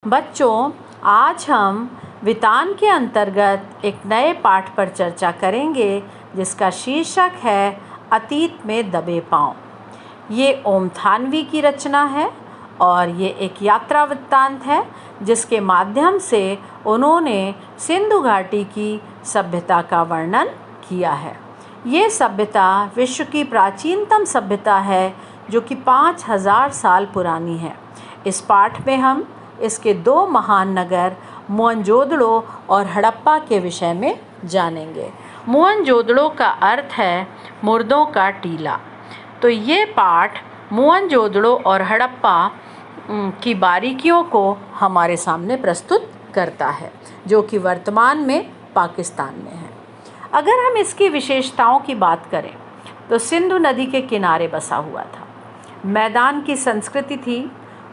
बच्चों, आज हम वितान के अंतर्गत एक नए पाठ पर चर्चा करेंगे जिसका शीर्षक है अतीत में दबे पांव। ये ओम थानवी की रचना है और ये एक यात्रा वृत्तांत है जिसके माध्यम से उन्होंने सिंधु घाटी की सभ्यता का वर्णन किया है। ये सभ्यता विश्व की प्राचीनतम सभ्यता है जो कि 5000 साल पुरानी है। इस पाठ में हम इसके दो महान नगर मोहनजोदड़ो और हड़प्पा के विषय में जानेंगे। मोहनजोदड़ो का अर्थ है मुर्दों का टीला। तो ये पाठ मोहनजोदड़ो और हड़प्पा की बारीकियों को हमारे सामने प्रस्तुत करता है जो कि वर्तमान में पाकिस्तान में है। अगर हम इसकी विशेषताओं की बात करें तो सिंधु नदी के किनारे बसा हुआ था। मैदान की संस्कृति थी।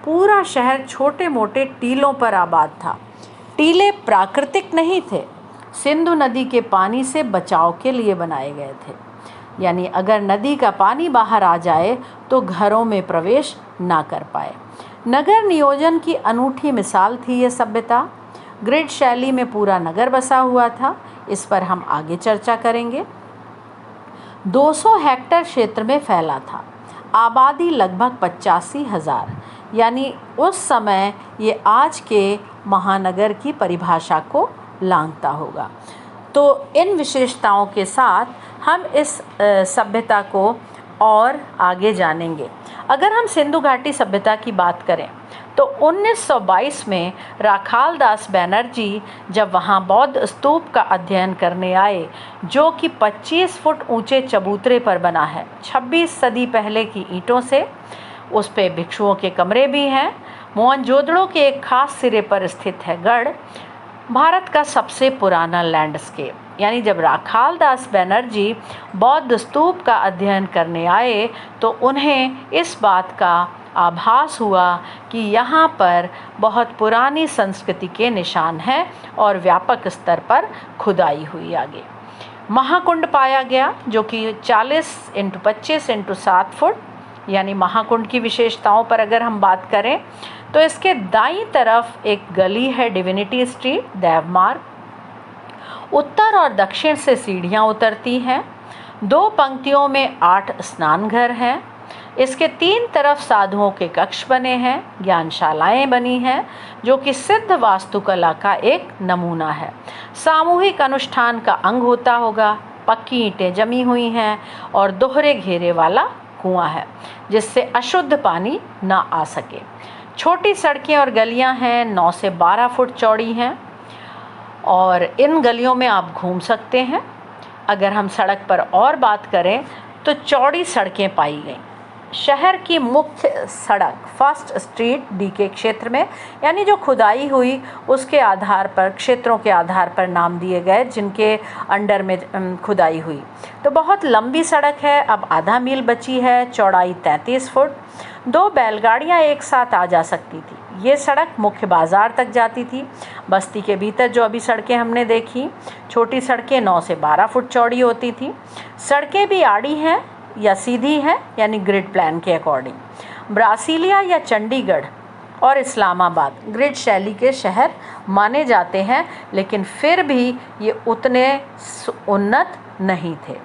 पूरा शहर छोटे मोटे टीलों पर आबाद था। टीले प्राकृतिक नहीं थे, सिंधु नदी के पानी से बचाव के लिए बनाए गए थे। यानी अगर नदी का पानी बाहर आ जाए तो घरों में प्रवेश ना कर पाए। नगर नियोजन की अनूठी मिसाल थी यह सभ्यता। ग्रिड शैली में पूरा नगर बसा हुआ था। इस पर हम आगे चर्चा करेंगे। 200 हेक्टेयर क्षेत्र में फैला था। आबादी लगभग 85,000। यानी उस समय ये आज के महानगर की परिभाषा को लांघता होगा। तो इन विशेषताओं के साथ हम इस सभ्यता को और आगे जानेंगे। अगर हम सिंधु घाटी सभ्यता की बात करें तो 1922 में राखाल दास बैनर्जी जब वहाँ बौद्ध स्तूप का अध्ययन करने आए जो कि 25 फुट ऊंचे चबूतरे पर बना है, 26 सदी पहले की ईंटों से। उस पे भिक्षुओं के कमरे भी हैं। मोहनजोदड़ो के एक खास सिरे पर स्थित है गढ़, भारत का सबसे पुराना लैंडस्केप। यानी जब राखाल दास बैनर्जी बौद्ध स्तूप का अध्ययन करने आए तो उन्हें इस बात का आभास हुआ कि यहाँ पर बहुत पुरानी संस्कृति के निशान हैं और व्यापक स्तर पर खुदाई हुई। आगे महाकुंड पाया गया जो कि 40 × 25 × 7 फुट। यानी महाकुंड की विशेषताओं पर अगर हम बात करें तो इसके दाईं तरफ एक गली है डिविनिटी स्ट्रीट, देवमार्ग। उत्तर और दक्षिण से सीढ़ियां उतरती हैं। 2 पंक्तियों में 8 स्नान घर हैं। इसके 3 तरफ साधुओं के कक्ष बने हैं, ज्ञानशालाएं बनी हैं जो कि सिद्ध वास्तुकला का एक नमूना है। सामूहिक अनुष्ठान का अंग होता होगा। पक्की ईंटें जमी हुई हैं और दोहरे घेरे वाला कुआं है जिससे अशुद्ध पानी ना आ सके। छोटी सड़कें और गलियां हैं, 9 से 12 फुट चौड़ी हैं और इन गलियों में आप घूम सकते हैं। अगर हम सड़क पर और बात करें तो चौड़ी सड़कें पाई गईं। शहर की मुख्य सड़क फर्स्ट स्ट्रीट डी के क्षेत्र में, यानी जो खुदाई हुई उसके आधार पर, क्षेत्रों के आधार पर नाम दिए गए जिनके अंडर में खुदाई हुई। तो बहुत लंबी सड़क है, अब आधा मील बची है, चौड़ाई 33 फुट। 2 बैलगाड़ियां एक साथ आ जा सकती थी। ये सड़क मुख्य बाजार तक जाती थी। बस्ती के भीतर जो अभी सड़कें हमने देखी, छोटी सड़कें 9 से 12 फुट चौड़ी होती थी। सड़कें भी आड़ी हैं या सीधी है, यानी ग्रिड प्लान के अकॉर्डिंग। ब्रासीलिया या चंडीगढ़ और इस्लामाबाद ग्रिड शैली के शहर माने जाते हैं, लेकिन फिर भी ये उतने उन्नत नहीं थे।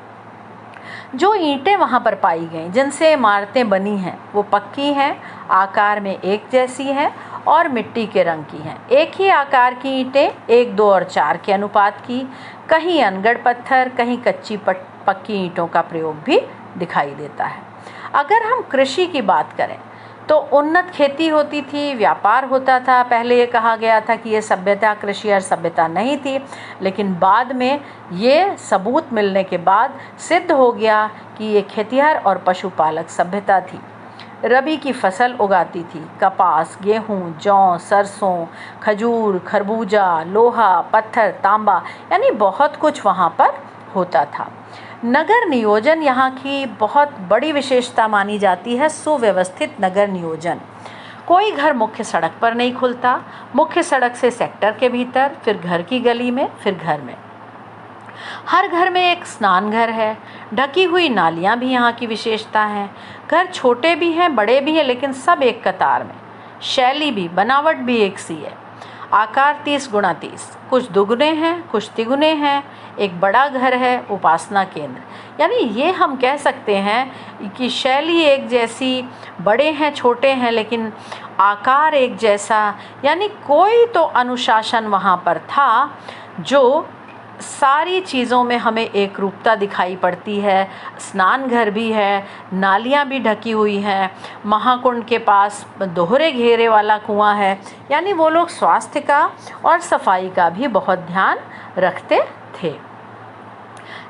जो ईंटें वहाँ पर पाई गईं, जिनसे इमारतें बनी हैं, वो पक्की हैं, आकार में एक जैसी हैं और मिट्टी के रंग की हैं। एक ही आकार की ईंटें 1, 2 और 4 के अनुपात की। कहीं अनगढ़ पत्थर, कहीं कच्ची पक्की ईंटों का प्रयोग भी दिखाई देता है। अगर हम कृषि की बात करें तो उन्नत खेती होती थी, व्यापार होता था। पहले ये कहा गया था कि ये सभ्यता कृषि और सभ्यता नहीं थी, लेकिन बाद में ये सबूत मिलने के बाद सिद्ध हो गया कि ये खेतिहर और पशुपालक सभ्यता थी। रबी की फसल उगाती थी, कपास, गेहूँ, जौ, सरसों, खजूर, खरबूजा, लोहा, पत्थर, तांबा, यानी बहुत कुछ वहाँ पर होता था। नगर नियोजन यहाँ की बहुत बड़ी विशेषता मानी जाती है। सुव्यवस्थित नगर नियोजन। कोई घर मुख्य सड़क पर नहीं खुलता, मुख्य सड़क से सेक्टर के भीतर, फिर घर की गली में, फिर घर में। हर घर में एक स्नान घर है। ढकी हुई नालियाँ भी यहाँ की विशेषता हैं। घर छोटे भी हैं, बड़े भी हैं, लेकिन सब एक कतार में। शैली भी, बनावट भी एक सी है। आकार 30x30, कुछ दुगुने हैं कुछ तिगुने हैं, एक बड़ा घर है उपासना केंद्र। यानी ये हम कह सकते हैं कि शैली एक जैसी, बड़े हैं छोटे हैं लेकिन आकार एक जैसा, यानी कोई तो अनुशासन वहाँ पर था जो सारी चीज़ों में हमें एक रूपता दिखाई पड़ती है। स्नान घर भी है, नालियाँ भी ढकी हुई हैं, महाकुंड के पास दोहरे घेरे वाला कुआं है। यानी वो लोग स्वास्थ्य का और सफाई का भी बहुत ध्यान रखते थे।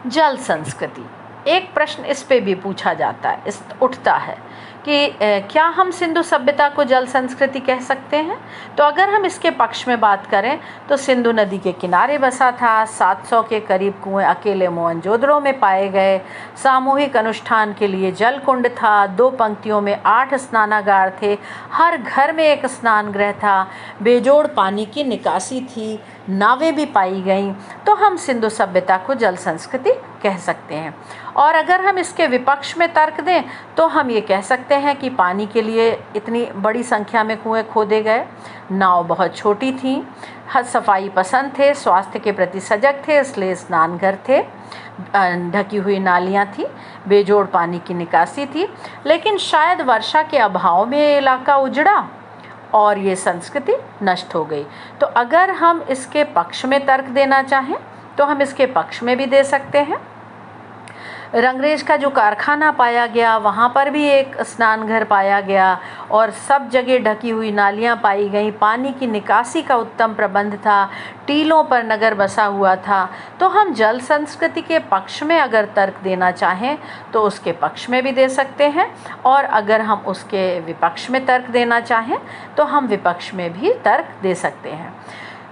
जल संस्कृति, एक प्रश्न इस पे भी पूछा जाता है, उठता है कि क्या हम सिंधु सभ्यता को जल संस्कृति कह सकते हैं? तो अगर हम इसके पक्ष में बात करें तो सिंधु नदी के किनारे बसा था, 700 के करीब कुएं अकेले मोहनजोदड़ो में पाए गए, सामूहिक अनुष्ठान के लिए जल कुंड था, 2 पंक्तियों में 8 स्नानागार थे, हर घर में एक स्नान गृह था, बेजोड़ पानी की निकासी थी, नावें भी पाई गईं। तो हम सिंधु सभ्यता को जल संस्कृति कह सकते हैं। और अगर हम इसके विपक्ष में तर्क दें तो हम ये कह सकते हैं कि पानी के लिए इतनी बड़ी संख्या में कुएं खोदे गए, नाव बहुत छोटी थी, हर सफाई पसंद थे, स्वास्थ्य के प्रति सजग थे, इसलिए स्नान घर थे, ढकी हुई नालियाँ थी, बेजोड़ पानी की निकासी थी। लेकिन शायद वर्षा के अभाव में ये इलाका उजड़ा और ये संस्कृति नष्ट हो गई। तो अगर हम इसके पक्ष में तर्क देना चाहें तो हम इसके पक्ष में भी दे सकते हैं। रंगरेज का जो कारखाना पाया गया वहाँ पर भी एक स्नान घर पाया गया और सब जगह ढकी हुई नालियाँ पाई गई, पानी की निकासी का उत्तम प्रबंध था, टीलों पर नगर बसा हुआ था। तो हम जल संस्कृति के पक्ष में अगर तर्क देना चाहें तो उसके पक्ष में भी दे सकते हैं, और अगर हम उसके विपक्ष में तर्क देना चाहें तो हम विपक्ष में भी तर्क दे सकते हैं।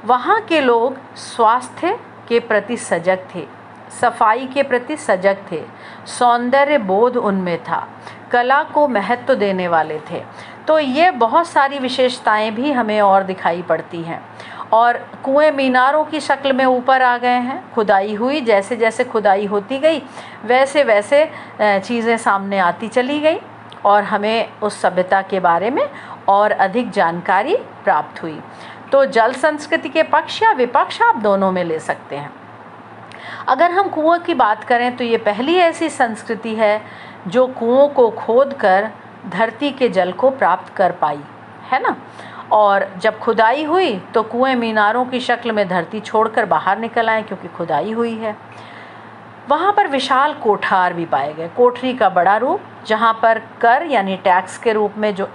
वहाँ के लोग स्वास्थ्य के प्रति सजग थे, सफाई के प्रति सजग थे, सौंदर्य बोध उनमें था, कला को महत्व देने वाले थे। तो ये बहुत सारी विशेषताएं भी हमें और दिखाई पड़ती हैं। और कुएं मीनारों की शक्ल में ऊपर आ गए हैं, खुदाई हुई, जैसे जैसे खुदाई होती गई वैसे वैसे चीज़ें सामने आती चली गई और हमें उस सभ्यता के बारे में और अधिक जानकारी प्राप्त हुई। तो जल संस्कृति के पक्ष या विपक्ष आप दोनों में ले सकते हैं। अगर हम कुओं की बात करें तो ये पहली ऐसी संस्कृति है जो कुओं को खोदकर धरती के जल को प्राप्त कर पाई, है ना। और जब खुदाई हुई तो कुएं मीनारों की शक्ल में धरती छोड़कर बाहर निकल आए क्योंकि खुदाई हुई है। वहाँ पर विशाल कोठार भी पाए गए, कोठरी का बड़ा रूप जहाँ पर कर यानी टैक्स के रूप में जो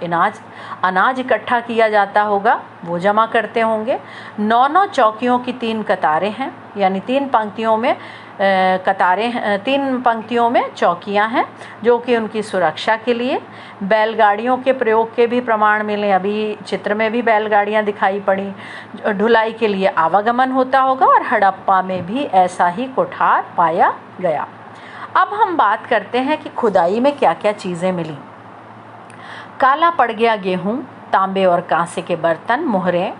अनाज इकट्ठा किया जाता होगा वो जमा करते होंगे। 9 चौकियों की 3 कतारें हैं, यानी 3 पंक्तियों में कतारें, 3 पंक्तियों में चौकियां हैं जो कि उनकी सुरक्षा के लिए। बैलगाड़ियों के प्रयोग के भी प्रमाण मिले, अभी चित्र में भी बैलगाड़ियां दिखाई पड़ी। ढुलाई के लिए आवागमन होता होगा और हड़प्पा में भी ऐसा ही कोठार पाया गया। अब हम बात करते हैं कि खुदाई में क्या क्या चीज़ें मिली। काला पड़ गया गेहूँ, तांबे और कांसे के बर्तन, मोहरें,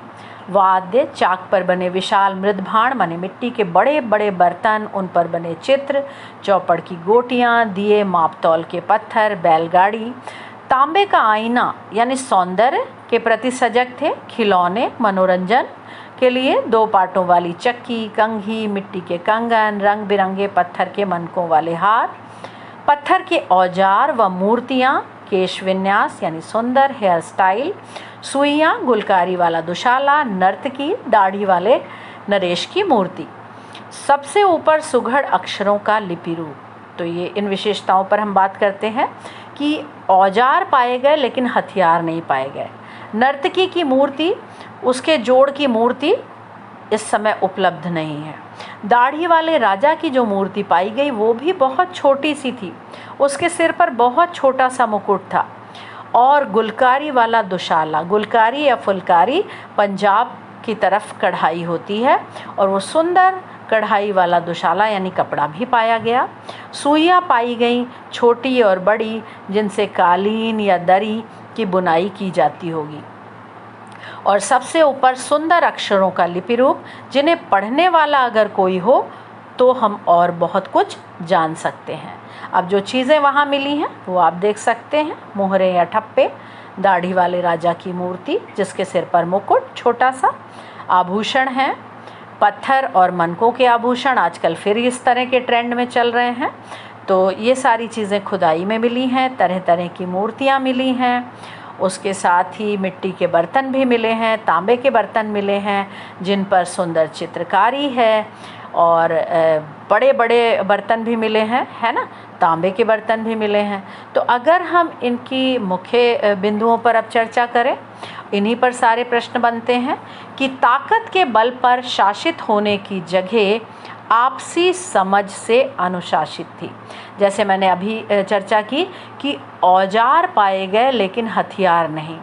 वाद्य, चाक पर बने विशाल मृदभाण माने मिट्टी के बड़े बड़े बर्तन, उन पर बने चित्र, चौपड़ की गोटियाँ, दिए, मापतौल के पत्थर, बैलगाड़ी, तांबे का आईना यानी सौंदर्य के प्रति सजग थे, खिलौने, मनोरंजन के लिए 2 पाटों वाली चक्की, कंघी, मिट्टी के कंगन, रंग बिरंगे पत्थर के मनकों वाले हार, पत्थर के औजार व मूर्तियाँ, केश विन्यास यानी सुंदर हेयर स्टाइल, सुइयाँ, गुलकारी वाला दुशाला, नर्तकी, दाढ़ी वाले नरेश की मूर्ति, सबसे ऊपर सुघड़ अक्षरों का लिपि रूप। तो ये इन विशेषताओं पर हम बात करते हैं कि औजार पाए गए लेकिन हथियार नहीं पाए गए। नर्तकी की मूर्ति, उसके जोड़ की मूर्ति इस समय उपलब्ध नहीं है। दाढ़ी वाले राजा की जो मूर्ति पाई गई वो भी बहुत छोटी सी थी, उसके सिर पर बहुत छोटा सा मुकुट था। और गुलकारी वाला दुशाला, गुलकारी या फुलकारी पंजाब की तरफ कढ़ाई होती है और वो सुंदर कढ़ाई वाला दुशाला यानी कपड़ा भी पाया गया। सुइयाँ पाई गई छोटी और बड़ी, जिनसे कालीन या दरी की बुनाई की जाती होगी। और सबसे ऊपर सुंदर अक्षरों का लिपि रूप, जिन्हें पढ़ने वाला अगर कोई हो तो हम और बहुत कुछ जान सकते हैं। अब जो चीज़ें वहाँ मिली हैं वो आप देख सकते हैं। मोहरे या ठप्पे, दाढ़ी वाले राजा की मूर्ति जिसके सिर पर मुकुट छोटा सा। आभूषण हैं पत्थर और मनकों के आभूषण, आजकल फिर इस तरह के ट्रेंड में चल रहे हैं। तो ये सारी चीज़ें खुदाई में मिली हैं, तरह तरह की मूर्तियाँ मिली हैं। उसके साथ ही मिट्टी के बर्तन भी मिले हैं, तांबे के बर्तन मिले हैं जिन पर सुंदर चित्रकारी है, और बड़े बड़े बर्तन भी मिले हैं, है ना, तांबे के बर्तन भी मिले हैं। तो अगर हम इनकी मुख्य बिंदुओं पर अब चर्चा करें, इन्हीं पर सारे प्रश्न बनते हैं कि ताकत के बल पर शासित होने की जगह आपसी समझ से अनुशासित थी। जैसे मैंने अभी चर्चा की कि औजार पाए गए लेकिन हथियार नहीं।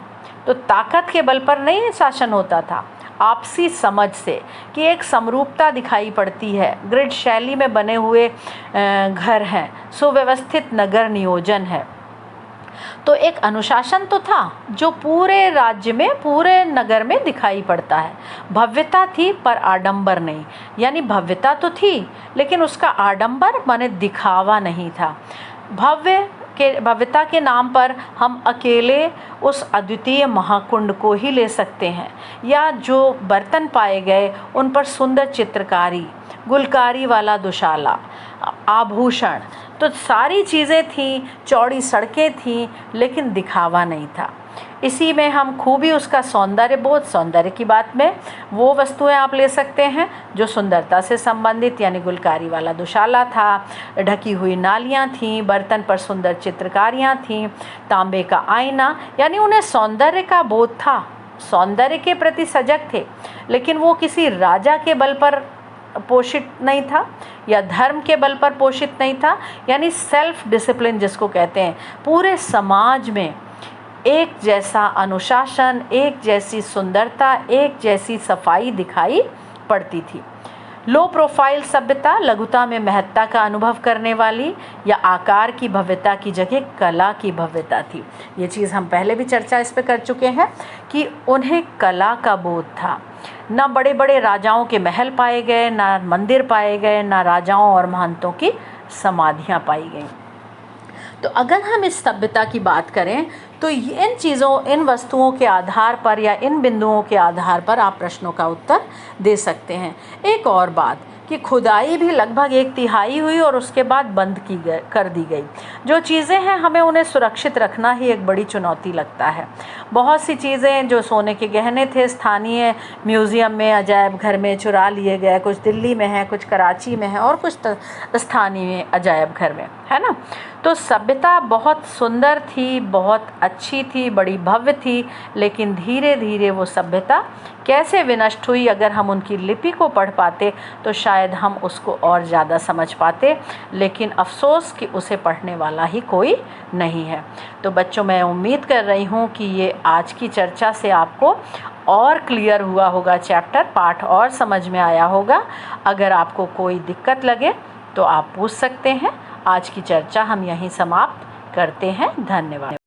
तो ताकत के बल पर नहीं शासन होता था, आपसी समझ से, कि एक समरूपता दिखाई पड़ती है, ग्रिड शैली में बने हुए घर हैं, सुव्यवस्थित नगर नियोजन है। तो एक अनुशासन तो था जो पूरे राज्य में, पूरे नगर में दिखाई पड़ता है। भव्यता थी पर आडंबर नहीं, यानी भव्यता तो थी लेकिन उसका आडंबर माने दिखावा नहीं था। भव्यता के नाम पर हम अकेले उस अद्वितीय महाकुंड को ही ले सकते हैं, या जो बर्तन पाए गए उन पर सुंदर चित्रकारी, गुलकारी वाला दुशाला, आभूषण, तो सारी चीज़ें थीं, चौड़ी सड़कें थीं, लेकिन दिखावा नहीं था। इसी में हम खूबी उसका सौंदर्य बोध, सौंदर्य की बात में वो वस्तुएं आप ले सकते हैं जो सुंदरता से संबंधित, यानी गुलकारी वाला दुशाला था, ढकी हुई नालियाँ थीं, बर्तन पर सुंदर चित्रकारियाँ थीं, तांबे का आईना, यानी उन्हें सौंदर्य का बोध था, सौंदर्य के प्रति सजग थे। लेकिन वो किसी राजा के बल पर पोषित नहीं था या धर्म के बल पर पोषित नहीं था, यानी सेल्फ डिसिप्लिन जिसको कहते हैं। पूरे समाज में एक जैसा अनुशासन, एक जैसी सुंदरता, एक जैसी सफाई दिखाई पड़ती थी। लो प्रोफाइल सभ्यता लघुता में महत्ता का अनुभव करने वाली, या आकार की भव्यता की जगह कला की भव्यता थी। ये चीज़ हम पहले भी चर्चा इस पे कर चुके हैं कि उन्हें कला का बोध था। ना बड़े बड़े राजाओं के महल पाए गए, ना मंदिर पाए गए, ना राजाओं और महंतों की समाधियाँ पाई गईं। तो अगर हम इस सभ्यता की बात करें तो इन चीज़ों, इन वस्तुओं के आधार पर या इन बिंदुओं के आधार पर आप प्रश्नों का उत्तर दे सकते हैं। एक और बात कि खुदाई भी लगभग 1/3 हुई और उसके बाद बंद कर दी गई। जो चीज़ें हैं हमें उन्हें सुरक्षित रखना ही एक बड़ी चुनौती लगता है। बहुत सी चीज़ें जो सोने के गहने थे स्थानीय म्यूज़ियम में, अजायब घर में चुरा लिए गए, कुछ दिल्ली में है, कुछ कराची में है और कुछ स्थानीय अजायब घर में, है ना। तो सभ्यता बहुत सुंदर थी, बहुत अच्छी थी, बड़ी भव्य थी, लेकिन धीरे धीरे वो सभ्यता कैसे विनष्ट हुई, अगर हम उनकी लिपि को पढ़ पाते तो शायद हम उसको और ज़्यादा समझ पाते, लेकिन अफसोस कि उसे पढ़ने वाला ही कोई नहीं है। तो बच्चों, मैं उम्मीद कर रही हूँ कि ये आज की चर्चा से आपको और क्लियर हुआ होगा, चैप्टर पाठ और समझ में आया होगा। अगर आपको कोई दिक्कत लगे तो आप पूछ सकते हैं। आज की चर्चा हम यहीं समाप्त करते हैं। धन्यवाद।